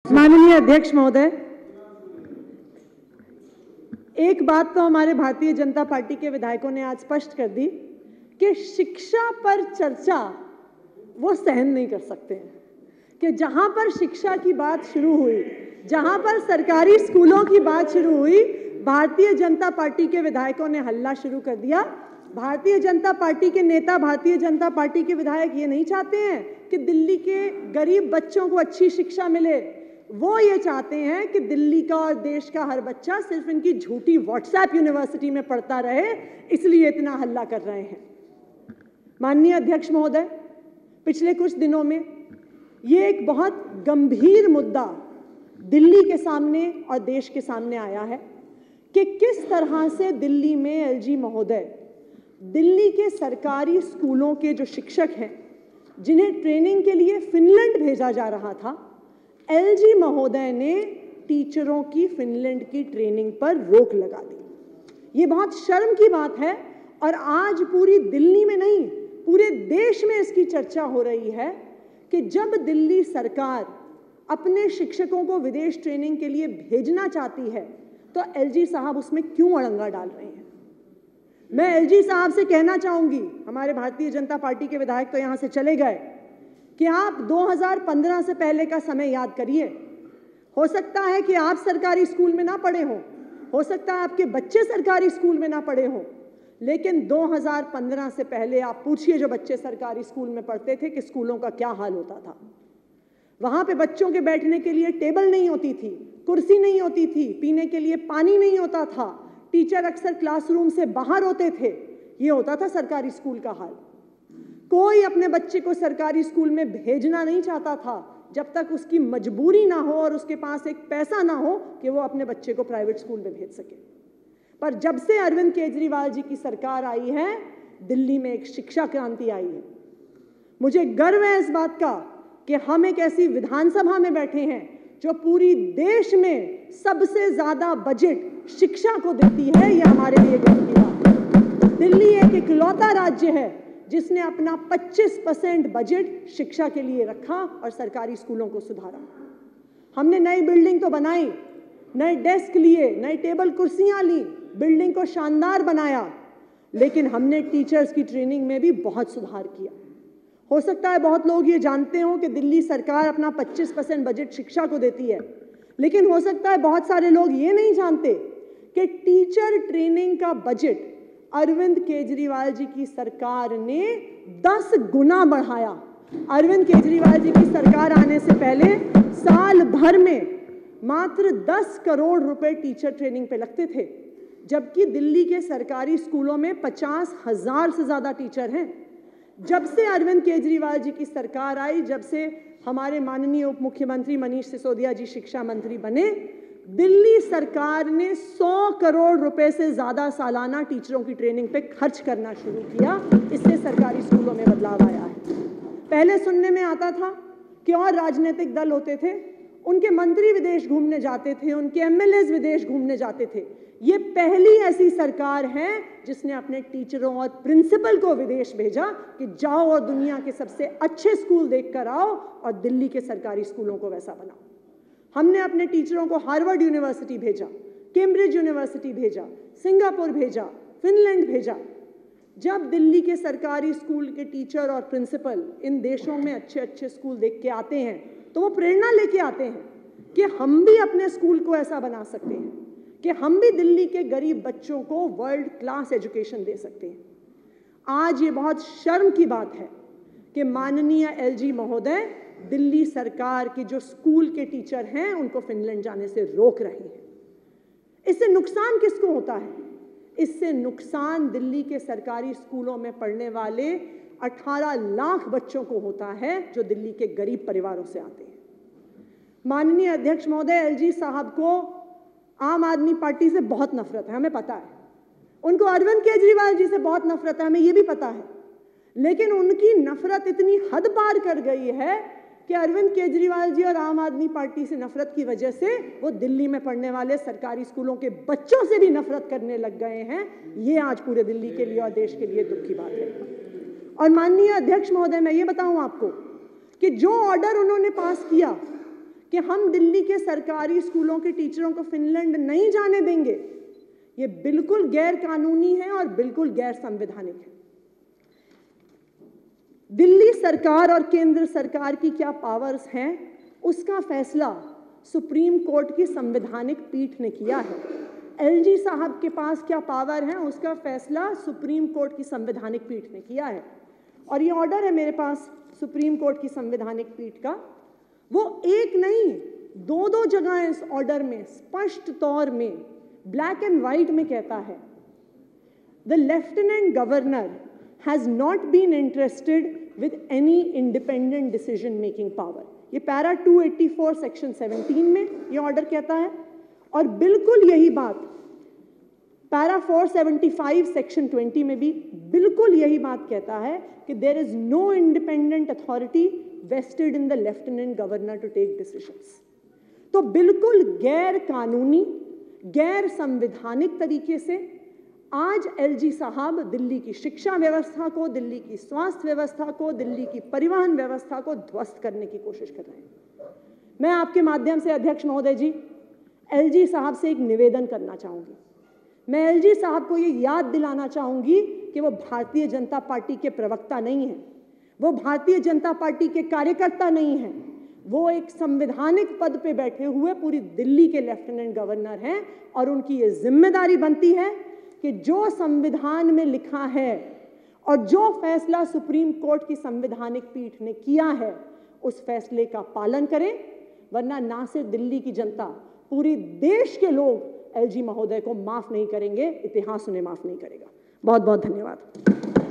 माननीय अध्यक्ष महोदय, एक बात तो हमारे भारतीय जनता पार्टी के विधायकों ने आज स्पष्ट कर दी कि शिक्षा पर चर्चा वो सहन नहीं कर सकते हैं कि जहां पर शिक्षा की बात शुरू हुई, जहां पर सरकारी स्कूलों की बात शुरू हुई, भारतीय जनता पार्टी के विधायकों ने हल्ला शुरू कर दिया। भारतीय जनता पार्टी के नेता, भारतीय जनता पार्टी के विधायक ये नहीं चाहते हैं कि दिल्ली के गरीब बच्चों को अच्छी शिक्षा मिले, वो ये चाहते हैं कि दिल्ली का और देश का हर बच्चा सिर्फ इनकी झूठी व्हाट्सएप यूनिवर्सिटी में पढ़ता रहे, इसलिए इतना हल्ला कर रहे हैं। माननीय अध्यक्ष महोदय, पिछले कुछ दिनों में ये एक बहुत गंभीर मुद्दा दिल्ली के सामने और देश के सामने आया है कि किस तरह से दिल्ली में एलजी महोदय, दिल्ली के सरकारी स्कूलों के जो शिक्षक हैं जिन्हें ट्रेनिंग के लिए फिनलैंड भेजा जा रहा था, एलजी महोदय ने टीचरों की फिनलैंड की ट्रेनिंग पर रोक लगा दी। ये बहुत शर्म की बात है और आज पूरी दिल्ली में नहीं, पूरे देश में इसकी चर्चा हो रही है कि जब दिल्ली सरकार अपने शिक्षकों को विदेश ट्रेनिंग के लिए भेजना चाहती है तो एलजी साहब उसमें क्यों अड़ंगा डाल रहे हैं। मैं एलजी साहब से कहना चाहूंगी, हमारे भारतीय जनता पार्टी के विधायक तो यहां से चले गए, कि आप 2015 से पहले का समय याद करिए। हो सकता है कि आप सरकारी स्कूल में ना पढ़े हो सकता है आपके बच्चे सरकारी स्कूल में ना पढ़े हो, लेकिन 2015 से पहले आप पूछिए जो बच्चे सरकारी स्कूल में पढ़ते थे कि स्कूलों का क्या हाल होता था। वहां पे बच्चों के बैठने के लिए टेबल नहीं होती थी, कुर्सी नहीं होती थी, पीने के लिए पानी नहीं होता था, टीचर अक्सर क्लासरूम से बाहर होते थे। ये होता था सरकारी स्कूल का हाल। कोई अपने बच्चे को सरकारी स्कूल में भेजना नहीं चाहता था जब तक उसकी मजबूरी ना हो और उसके पास एक पैसा ना हो कि वो अपने बच्चे को प्राइवेट स्कूल में भेज सके। पर जब से अरविंद केजरीवाल जी की सरकार आई है, दिल्ली में एक शिक्षा क्रांति आई है। मुझे गर्व है इस बात का कि हम एक ऐसी विधानसभा में बैठे हैं जो पूरी देश में सबसे ज्यादा बजट शिक्षा को देती है। यह हमारे लिए गर्व की बात है। दिल्ली एक इकलौता राज्य है जिसने अपना 25% बजट शिक्षा के लिए रखा और सरकारी स्कूलों को सुधारा। हमने नई बिल्डिंग तो बनाई, नए डेस्क लिए, नई टेबल कुर्सियां ली, बिल्डिंग को शानदार बनाया, लेकिन हमने टीचर्स की ट्रेनिंग में भी बहुत सुधार किया। हो सकता है बहुत लोग ये जानते हो कि दिल्ली सरकार अपना 25% बजट शिक्षा को देती है, लेकिन हो सकता है बहुत सारे लोग ये नहीं जानते कि टीचर ट्रेनिंग का बजट अरविंद केजरीवाल जी की सरकार ने 10 गुना बढ़ाया। अरविंद केजरीवाल जी की सरकार आने से पहले साल भर में मात्र 10 करोड़ रुपए टीचर ट्रेनिंग पे लगते थे, जबकि दिल्ली के सरकारी स्कूलों में 50,000 से ज्यादा टीचर हैं। जब से अरविंद केजरीवाल जी की सरकार आई, जब से हमारे माननीय उप मुख्यमंत्री मनीष सिसोदिया जी शिक्षा मंत्री बने, दिल्ली सरकार ने 100 करोड़ रुपए से ज्यादा सालाना टीचरों की ट्रेनिंग पे खर्च करना शुरू किया। इससे सरकारी स्कूलों में बदलाव आया है। पहले सुनने में आता था कि और राजनीतिक दल होते थे, उनके मंत्री विदेश घूमने जाते थे, उनके एमएलएज विदेश घूमने जाते थे। ये पहली ऐसी सरकार है जिसने अपने टीचरों और प्रिंसिपल को विदेश भेजा कि जाओ और दुनिया के सबसे अच्छे स्कूल देखकर आओ और दिल्ली के सरकारी स्कूलों को वैसा बनाओ। हमने अपने टीचरों को हार्वर्ड यूनिवर्सिटी भेजा, कैम्ब्रिज यूनिवर्सिटी भेजा, सिंगापुर भेजा, फिनलैंड भेजा। जब दिल्ली के सरकारी स्कूल के टीचर और प्रिंसिपल इन देशों में अच्छे अच्छे स्कूल देख के आते हैं तो वो प्रेरणा लेके आते हैं कि हम भी अपने स्कूल को ऐसा बना सकते हैं, कि हम भी दिल्ली के गरीब बच्चों को वर्ल्ड क्लास एजुकेशन दे सकते हैं। आज ये बहुत शर्म की बात है कि माननीय एलजी महोदय दिल्ली सरकार के जो स्कूल के टीचर हैं उनको फिनलैंड जाने से रोक रहे हैं। इससे नुकसान किसको होता है? इससे नुकसान दिल्ली के सरकारी स्कूलों में पढ़ने वाले 18 लाख बच्चों को होता है जो दिल्ली के गरीब परिवारों से आते हैं। माननीय अध्यक्ष महोदय, एलजी साहब को आम आदमी पार्टी से बहुत नफरत है, हमें पता है। उनको अरविंद केजरीवाल जी से बहुत नफरत है, हमें यह भी पता है। लेकिन उनकी नफरत इतनी हद पार कर गई है कि अरविंद केजरीवाल जी और आम आदमी पार्टी से नफरत की वजह से वो दिल्ली में पढ़ने वाले सरकारी स्कूलों के बच्चों से भी नफरत करने लग गए हैं। ये आज पूरे दिल्ली के लिए और देश के लिए दुख की बात है। और माननीय अध्यक्ष महोदय, मैं ये बताऊं आपको कि जो ऑर्डर उन्होंने पास किया कि हम दिल्ली के सरकारी स्कूलों के टीचरों को फिनलैंड नहीं जाने देंगे, ये बिल्कुल गैर कानूनी है और बिल्कुल गैर संवैधानिक है। दिल्ली सरकार और केंद्र सरकार की क्या पावर्स हैं, उसका फैसला सुप्रीम कोर्ट की संवैधानिक पीठ ने किया है। एलजी साहब के पास क्या पावर है, उसका फैसला सुप्रीम कोर्ट की संवैधानिक पीठ ने किया है। और ये ऑर्डर है मेरे पास सुप्रीम कोर्ट की संवैधानिक पीठ का, वो एक नहीं दो जगह इस ऑर्डर में स्पष्ट तौर में ब्लैक एंड व्हाइट में कहता है, the lieutenant governor has not been interested with any independent decision making power. ये पैरा 284 सेक्शन 17 में ये ऑर्डर कहता है। और बिल्कुल यही बात पैरा 475 सेक्शन 20 में भी बिल्कुल यही बात कहता है कि there is no independent authority vested in the lieutenant governor to take decisions. तो बिल्कुल गैर कानूनी, गैर संवैधानिक तरीके से आज एलजी साहब दिल्ली की शिक्षा व्यवस्था को, दिल्ली की स्वास्थ्य व्यवस्था को, दिल्ली की परिवहन व्यवस्था को ध्वस्त करने की कोशिश कर रहे हैं। मैं आपके माध्यम से अध्यक्ष महोदय जी एलजी साहब से एक निवेदन करना चाहूंगी। मैं एलजी साहब को ये याद दिलाना चाहूंगी कि वो भारतीय जनता पार्टी के प्रवक्ता नहीं हैं, वो भारतीय जनता पार्टी के कार्यकर्ता नहीं हैं, वो एक संवैधानिक पद पे बैठे हुए पूरी दिल्ली के लेफ्टिनेंट गवर्नर हैं। और उनकी ये जिम्मेदारी बनती है कि जो संविधान में लिखा है और जो फैसला सुप्रीम कोर्ट की संवैधानिक पीठ ने किया है उस फैसले का पालन करें, वरना ना सिर्फ दिल्ली की जनता, पूरी देश के लोग एलजी महोदय को माफ नहीं करेंगे, इतिहास उन्हें माफ नहीं करेगा। बहुत बहुत धन्यवाद।